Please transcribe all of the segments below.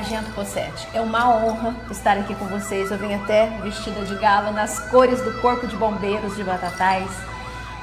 Sargento Possetti, é uma honra estar aqui com vocês. Eu vim até vestida de gala nas cores do Corpo de Bombeiros de Batatais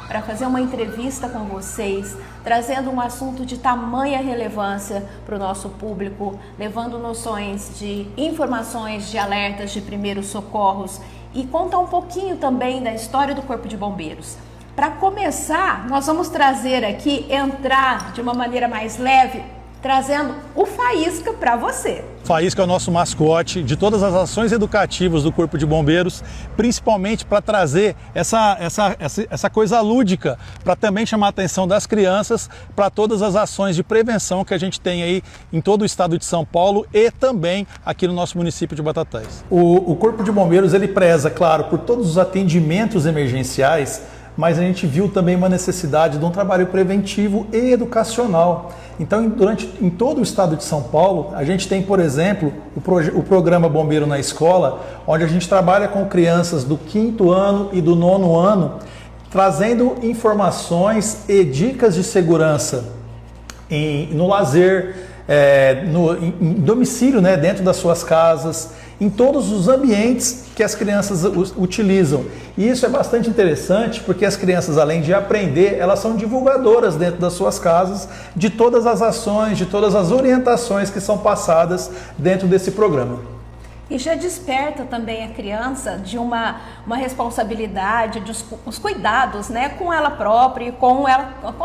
para fazer uma entrevista com vocês, trazendo um assunto de tamanha relevância para o nosso público, levando noções de informações, de alertas, de primeiros socorros e contar um pouquinho também da história do Corpo de Bombeiros. Para começar, nós vamos trazer aqui, entrar de uma maneira mais leve, trazendo o Faísca para você. Faísca é o nosso mascote de todas as ações educativas do Corpo de Bombeiros, principalmente para trazer essa coisa lúdica, para também chamar a atenção das crianças para todas as ações de prevenção que a gente tem aí em todo o estado de São Paulo e também aqui no nosso município de Batatais. O Corpo de Bombeiros ele preza, claro, por todos os atendimentos emergenciais, mas a gente viu também uma necessidade de um trabalho preventivo e educacional. Então, em todo o estado de São Paulo, a gente tem, por exemplo, o programa Bombeiro na Escola, onde a gente trabalha com crianças do 5º ano e do 9º ano, trazendo informações e dicas de segurança no lazer, em domicílio, né, dentro das suas casas, em todos os ambientes que as crianças utilizam. E isso é bastante interessante porque as crianças, além de aprender, elas são divulgadoras dentro das suas casas de todas as ações, de todas as orientações que são passadas dentro desse programa. E já desperta também a criança de uma responsabilidade, os cuidados, né, com ela própria, com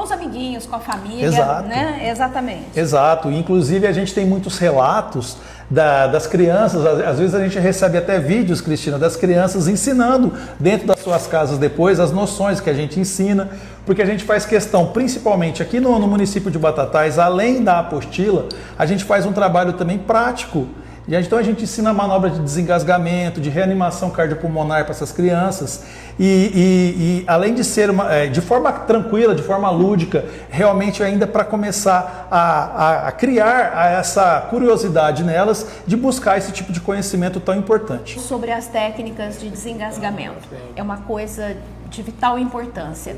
os amiguinhos, com a família. Exato. Né? Exatamente. Exato. Inclusive a gente tem muitos relatos das crianças, às vezes a gente recebe até vídeos, Cristina, das crianças ensinando dentro das suas casas depois as noções que a gente ensina, porque a gente faz questão, principalmente aqui no município de Batatais, além da apostila, a gente faz um trabalho também prático. Então a gente ensina a manobra de desengasgamento, de reanimação cardiopulmonar para essas crianças e além de ser de forma tranquila, de forma lúdica, realmente ainda para começar a criar essa curiosidade nelas de buscar esse tipo de conhecimento tão importante. Sobre as técnicas de desengasgamento, é uma coisa de vital importância.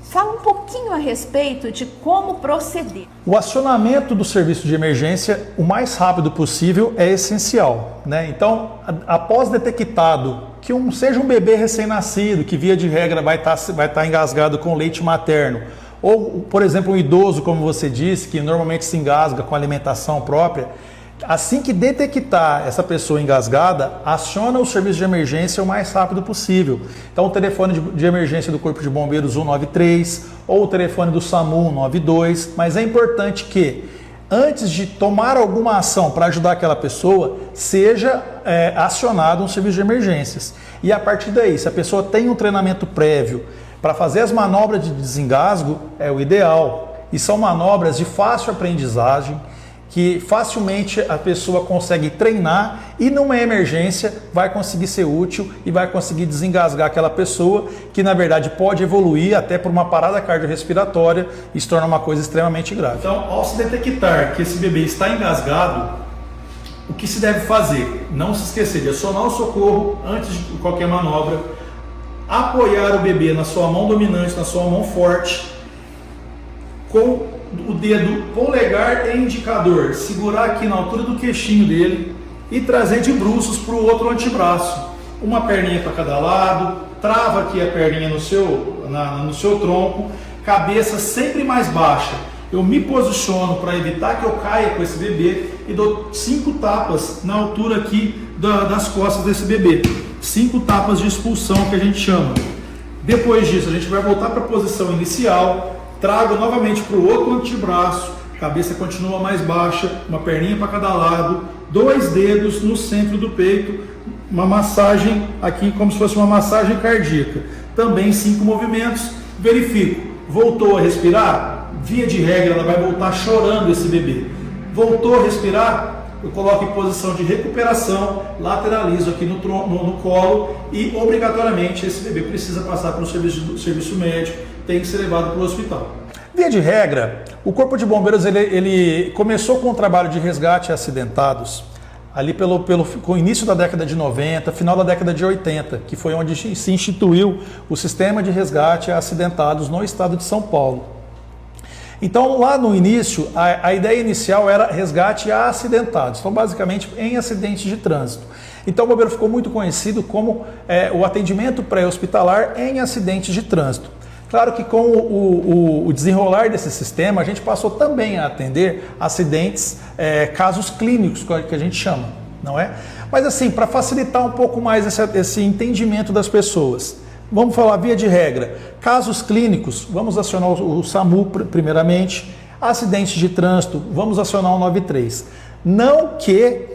Fala um pouquinho a respeito de como proceder. O acionamento do serviço de emergência o mais rápido possível é essencial, né? Então, após detectado que seja um bebê recém-nascido, que via de regra vai estar engasgado com leite materno, ou, por exemplo, um idoso, como você disse, que normalmente se engasga com alimentação própria, assim que detectar essa pessoa engasgada, aciona o serviço de emergência o mais rápido possível. Então o telefone de emergência do Corpo de Bombeiros 193 ou o telefone do SAMU 192, mas é importante que antes de tomar alguma ação para ajudar aquela pessoa, seja acionado um serviço de emergências. E a partir daí, se a pessoa tem um treinamento prévio para fazer as manobras de desengasgo, é o ideal. E são manobras de fácil aprendizagem, que facilmente a pessoa consegue treinar e numa emergência vai conseguir ser útil e vai conseguir desengasgar aquela pessoa que na verdade pode evoluir até por uma parada cardiorrespiratória e se torna uma coisa extremamente grave. Então, ao se detectar que esse bebê está engasgado, o que se deve fazer? Não se esquecer de acionar o socorro antes de qualquer manobra, apoiar o bebê na sua mão dominante, na sua mão forte, com o dedo polegar e indicador, segurar aqui na altura do queixinho dele e trazer de bruços para o outro antebraço. Uma perninha para cada lado, trava aqui a perninha no seu tronco, cabeça sempre mais baixa. Eu me posiciono para evitar que eu caia com esse bebê e dou 5 tapas na altura aqui das costas desse bebê. 5 tapas de expulsão que a gente chama. Depois disso a gente vai voltar para a posição inicial. Trago novamente para o outro antebraço, cabeça continua mais baixa, uma perninha para cada lado, 2 dedos no centro do peito, uma massagem aqui como se fosse uma massagem cardíaca. Também 5 movimentos, verifico, voltou a respirar? Via de regra ela vai voltar chorando esse bebê. Voltou a respirar? Eu coloco em posição de recuperação, lateralizo aqui no colo e obrigatoriamente esse bebê precisa passar pelo serviço médico, tem que ser levado para o hospital. Via de regra, o Corpo de Bombeiros ele começou com o trabalho de resgate a acidentados ali com o início da década de 90, final da década de 80, que foi onde se instituiu o sistema de resgate a acidentados no estado de São Paulo. Então, lá no início, a ideia inicial era resgate a acidentados, então basicamente em acidentes de trânsito. Então o bombeiro ficou muito conhecido como o atendimento pré-hospitalar em acidentes de trânsito. Claro que com o desenrolar desse sistema, a gente passou também a atender acidentes, casos clínicos, que a gente chama, não é? Mas assim, para facilitar um pouco mais esse entendimento das pessoas, vamos falar via de regra. Casos clínicos, vamos acionar o SAMU primeiramente. Acidentes de trânsito, vamos acionar o 93. Não que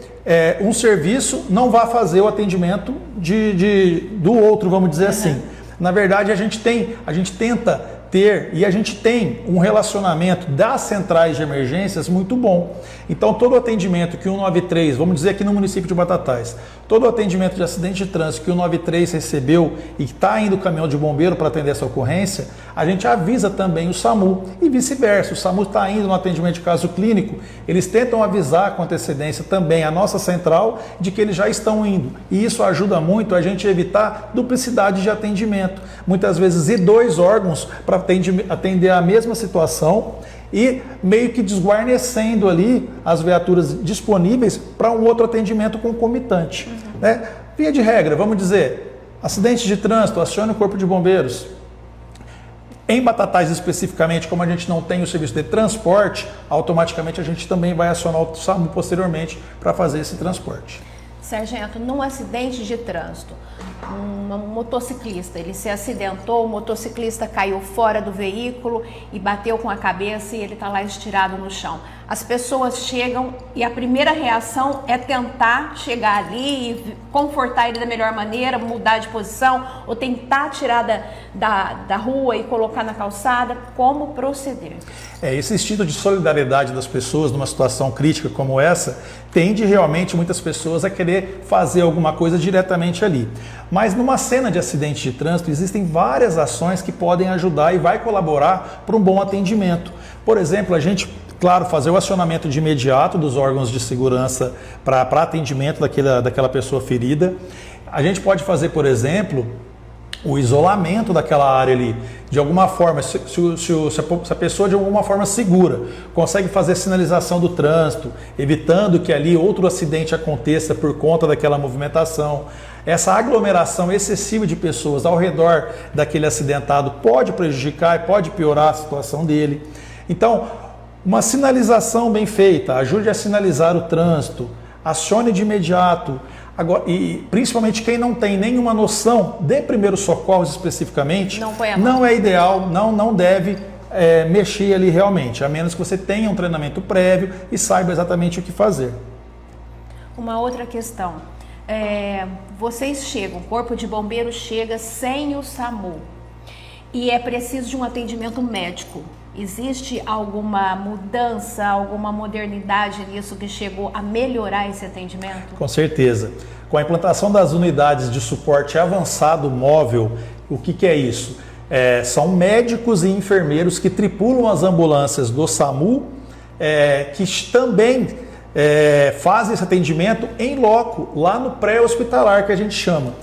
um serviço não vá fazer o atendimento do outro, vamos dizer assim. Na verdade, a gente tenta ter e a gente tem um relacionamento das centrais de emergências muito bom. Então, todo o atendimento que o 193, vamos dizer aqui no município de Batatais, todo o atendimento de acidente de trânsito que o 193 recebeu e está indo o caminhão de bombeiro para atender essa ocorrência, a gente avisa também o SAMU e vice-versa. O SAMU está indo no atendimento de caso clínico, eles tentam avisar com antecedência também a nossa central de que eles já estão indo. E isso ajuda muito a gente a evitar duplicidade de atendimento. Muitas vezes ir dois órgãos para atender a mesma situação e meio que desguarnecendo ali as viaturas disponíveis para um outro atendimento concomitante. Né? Via de regra, vamos dizer, acidente de trânsito, acione o Corpo de Bombeiros. Em Batatais especificamente, como a gente não tem o serviço de transporte, automaticamente a gente também vai acionar o SAMU posteriormente para fazer esse transporte. Sargento, num acidente de trânsito, um motociclista, ele se acidentou, o motociclista caiu fora do veículo e bateu com a cabeça e ele está lá estirado no chão. As pessoas chegam e a primeira reação é tentar chegar ali e confortar ele da melhor maneira, mudar de posição ou tentar tirar da rua e colocar na calçada. Como proceder? Esse instinto de solidariedade das pessoas numa situação crítica como essa tende realmente muitas pessoas a querer fazer alguma coisa diretamente ali. Mas numa cena de acidente de trânsito existem várias ações que podem ajudar e vai colaborar para um bom atendimento. Por exemplo, a gente, claro, fazer o acionamento de imediato dos órgãos de segurança para atendimento daquela pessoa ferida. A gente pode fazer, por exemplo, o isolamento daquela área ali. De alguma forma, se a pessoa de alguma forma segura, consegue fazer sinalização do trânsito, evitando que ali outro acidente aconteça por conta daquela movimentação. Essa aglomeração excessiva de pessoas ao redor daquele acidentado pode prejudicar e pode piorar a situação dele. Então, uma sinalização bem feita, ajude a sinalizar o trânsito, acione de imediato. Agora, e principalmente quem não tem nenhuma noção de primeiros socorros especificamente, não é ideal, não deve mexer ali realmente, a menos que você tenha um treinamento prévio e saiba exatamente o que fazer. Uma outra questão, vocês chegam, o Corpo de Bombeiros chega sem o SAMU e é preciso de um atendimento médico. Existe alguma mudança, alguma modernidade nisso que chegou a melhorar esse atendimento? Com certeza. Com a implantação das unidades de suporte avançado móvel, o que é isso? São médicos e enfermeiros que tripulam as ambulâncias do SAMU, que também fazem esse atendimento em loco, lá no pré-hospitalar que a gente chama.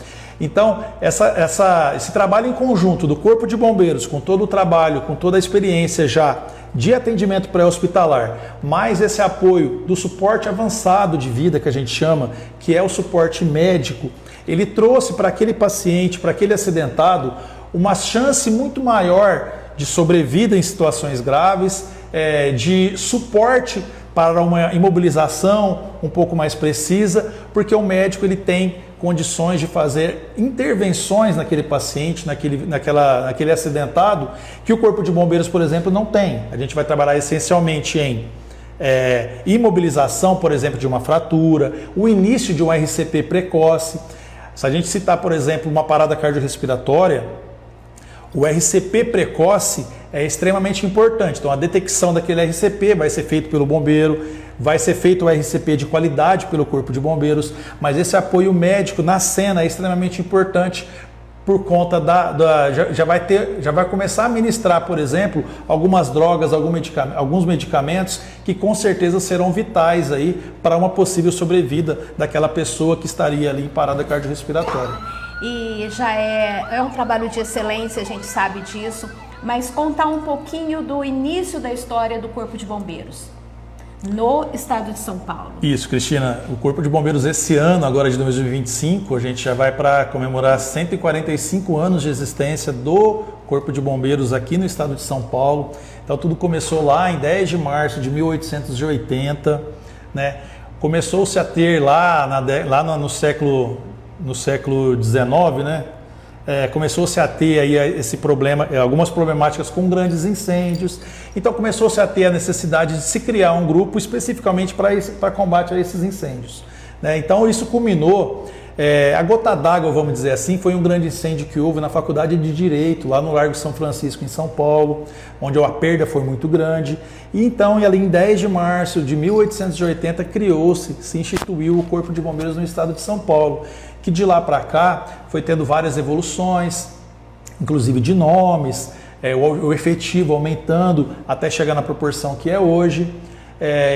Então, esse trabalho em conjunto do Corpo de Bombeiros, com todo o trabalho, com toda a experiência já de atendimento pré-hospitalar, mais esse apoio do suporte avançado de vida que a gente chama, que é o suporte médico, ele trouxe para aquele paciente, para aquele acidentado, uma chance muito maior de sobrevida em situações graves, de suporte para uma imobilização um pouco mais precisa, porque o médico ele tem condições de fazer intervenções naquele paciente, naquele acidentado, que o Corpo de Bombeiros, por exemplo, não tem. A gente vai trabalhar essencialmente em imobilização, por exemplo, de uma fratura, o início de um RCP precoce. Se a gente citar, por exemplo, uma parada cardiorrespiratória, o RCP precoce é extremamente importante. Então, a detecção daquele RCP vai ser feito pelo bombeiro, vai ser feito o RCP de qualidade pelo Corpo de Bombeiros, mas esse apoio médico na cena é extremamente importante por conta já vai começar a ministrar, por exemplo, algumas drogas, alguns medicamentos que com certeza serão vitais aí para uma possível sobrevida daquela pessoa que estaria ali em parada cardiorrespiratória. E já é um trabalho de excelência, a gente sabe disso. mas contar um pouquinho do início da história do Corpo de Bombeiros no estado de São Paulo. Isso, Cristina. O Corpo de Bombeiros esse ano, agora de 2025, a gente já vai para comemorar 145 anos de existência do Corpo de Bombeiros aqui no estado de São Paulo. Então tudo começou lá em 10 de março de 1880, né? Começou-se a ter lá no século XIX, né? Começou-se a ter aí esse problema, algumas problemáticas com grandes incêndios. Então começou-se a ter a necessidade de se criar um grupo especificamente para combate a esses incêndios, né? Então isso culminou, a gota d'água, vamos dizer assim, foi um grande incêndio que houve na Faculdade de Direito, lá no Largo São Francisco, em São Paulo, onde a perda foi muito grande. E então, ali em 10 de março de 1880, se instituiu o Corpo de Bombeiros no estado de São Paulo, que de lá para cá foi tendo várias evoluções, inclusive de nomes, o efetivo aumentando até chegar na proporção que é hoje.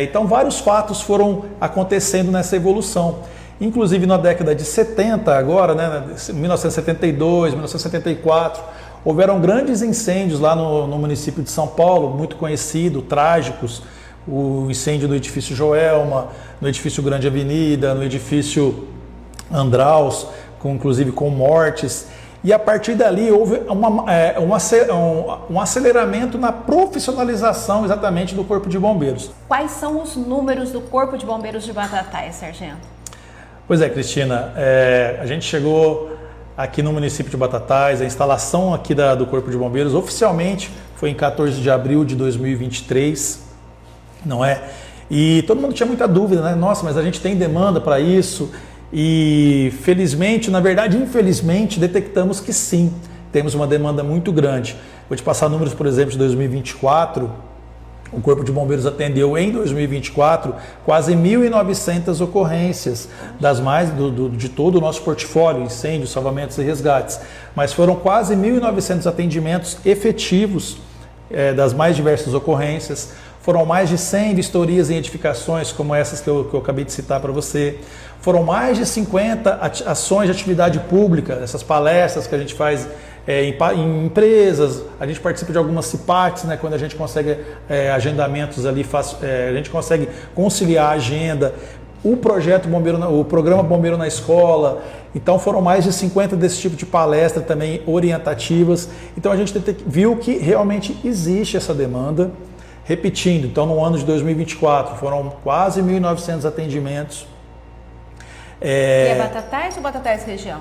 Então vários fatos foram acontecendo nessa evolução. Inclusive na década de 70 agora, né, 1972, 1974, houveram grandes incêndios lá no município de São Paulo, muito conhecido, trágicos. O incêndio do edifício Joelma, no edifício Grande Avenida, no edifício Andraus, inclusive com mortes. E a partir dali houve um aceleramento na profissionalização exatamente do Corpo de Bombeiros. Quais são os números do Corpo de Bombeiros de Batatais, sargento? Pois é, Cristina, a gente chegou aqui no município de Batatais, a instalação aqui do Corpo de Bombeiros oficialmente foi em 14 de abril de 2023, não é? E todo mundo tinha muita dúvida, né? Nossa, mas a gente tem demanda para isso? E felizmente, na verdade, infelizmente, detectamos que sim, temos uma demanda muito grande. Vou te passar números, por exemplo, de 2024. O Corpo de Bombeiros atendeu em 2024 quase 1.900 ocorrências, de todo o nosso portfólio, incêndios, salvamentos e resgates. Mas foram quase 1.900 atendimentos efetivos das mais diversas ocorrências. Foram mais de 100 vistorias em edificações, como essas que eu acabei de citar para você. Foram mais de 50 ações de atividade pública, essas palestras que a gente faz em empresas. A gente participa de algumas CIPATs, né, quando a gente consegue agendamentos ali, a gente consegue conciliar a agenda. O programa Bombeiro na Escola. Então foram mais de 50 desse tipo de palestra também orientativas. Então a gente viu que realmente existe essa demanda. Repetindo, então no ano de 2024 foram quase 1.900 atendimentos. E é Batatais ou Batatais região?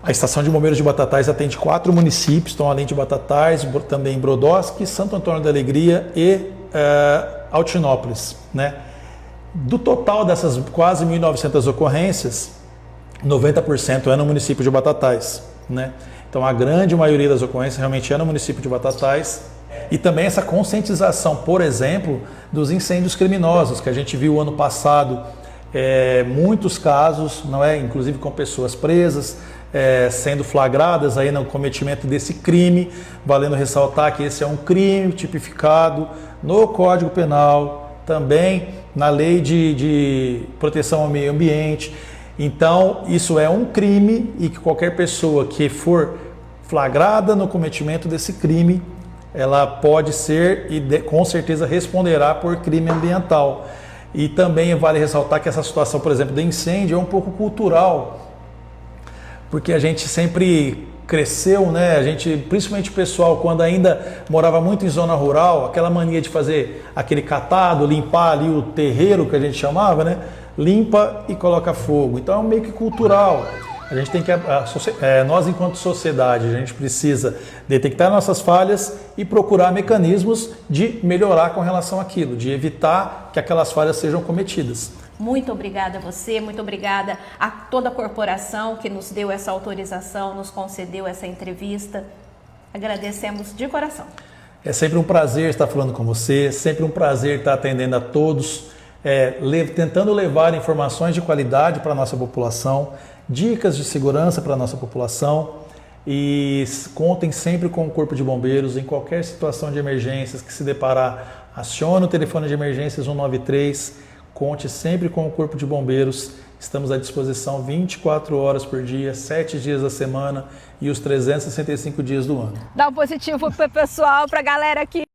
A Estação de Bombeiros de Batatais atende 4 municípios, então além de Batatais, também Brodowski, Santo Antônio da Alegria e Altinópolis, né? Do total dessas quase 1.900 ocorrências, 90% é no município de Batatais, né? Então a grande maioria das ocorrências realmente é no município de Batatais. E também essa conscientização, por exemplo, dos incêndios criminosos, que a gente viu ano passado, muitos casos, não é? Inclusive com pessoas presas, sendo flagradas aí no cometimento desse crime, valendo ressaltar que esse é um crime tipificado no Código Penal, também na Lei de Proteção ao Meio Ambiente. Então, isso é um crime e que qualquer pessoa que for flagrada no cometimento desse crime, ela pode ser e com certeza responderá por crime ambiental. E também vale ressaltar que essa situação, por exemplo, de incêndio é um pouco cultural, porque a gente sempre cresceu, né? A gente, principalmente o pessoal, quando ainda morava muito em zona rural, aquela mania de fazer aquele catado, limpar ali o terreiro que a gente chamava, né? Limpa e coloca fogo. Então é meio que cultural. A gente tem que, nós enquanto sociedade, a gente precisa detectar nossas falhas e procurar mecanismos de melhorar com relação àquilo, de evitar que aquelas falhas sejam cometidas. Muito obrigada a você, muito obrigada a toda a corporação que nos deu essa autorização, nos concedeu essa entrevista. Agradecemos de coração. É sempre um prazer estar falando com você, sempre um prazer estar atendendo a todos, tentando levar informações de qualidade para a nossa população, dicas de segurança para a nossa população, e contem sempre com o Corpo de Bombeiros em qualquer situação de emergências que se deparar. Acione o telefone de emergências 193, conte sempre com o Corpo de Bombeiros, Estamos à disposição 24 horas por dia, 7 dias da semana e os 365 dias do ano. Dá um positivo pro pessoal, pra galera aqui.